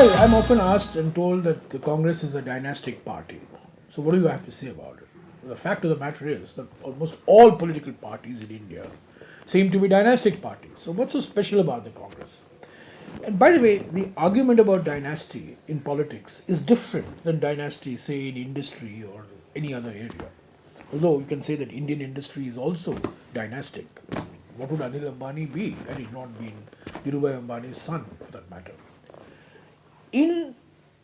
Well, I'm often asked and told that the Congress is a dynastic party. So, what do you have to say about it? The fact of the matter is that almost all political parties in India seem to be dynastic parties. So, what's so special about the Congress? And by the way, the argument about dynasty in politics is different than dynasty, say, in industry or any other area. Although you can say that Indian industry is also dynastic. What would Anil Ambani be had he not been Dhirubhai Ambani's son, for that matter? In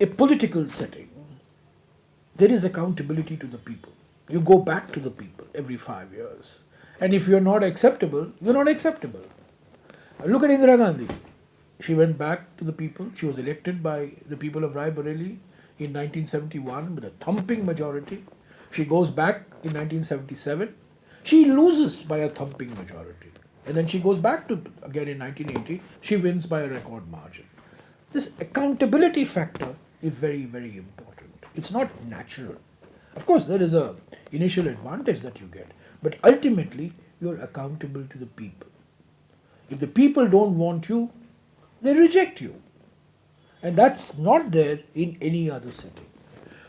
a political setting, there is accountability to the people. You go back to the people every 5 years. And if you're not acceptable, you're not acceptable. Look at Indira Gandhi. She went back to the people. She was elected by the people of Rai Bareli in 1971 with a thumping majority. She goes back in 1977. She loses by a thumping majority. And then she goes back to again in 1980. She wins by a record margin. This accountability factor is very, very important. It's not natural. Of course, there is a initial advantage that you get, but ultimately you're accountable to the people. If the people don't want you, they reject you. And that's not there in any other setting.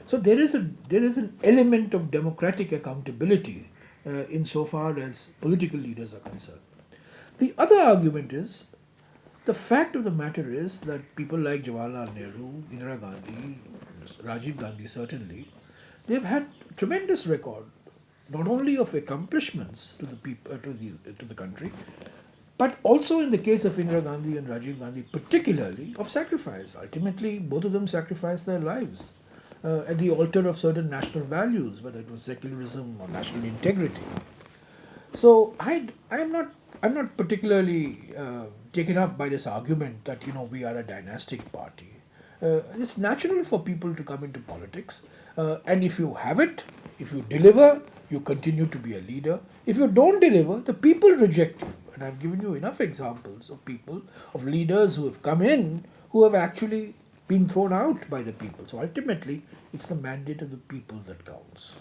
So there is an element of democratic accountability insofar as political leaders are concerned. The other argument is, the fact of the matter is that people like Jawaharlal Nehru, Indira Gandhi, Rajiv Gandhi certainly, they've had tremendous record, not only of accomplishments to the people, to the country, but also in the case of Indira Gandhi and Rajiv Gandhi, particularly of sacrifice. Ultimately, both of them sacrificed their lives at the altar of certain national values, whether it was secularism or national integrity. So I'm not particularly taken up by this argument that we are a dynastic party. It's natural for people to come into politics, and if you have it, if you deliver, you continue to be a leader. If you don't deliver, the people reject you. And I've given you enough examples of people, of leaders who have come in, who have actually been thrown out by the people. So ultimately, it's the mandate of the people that counts.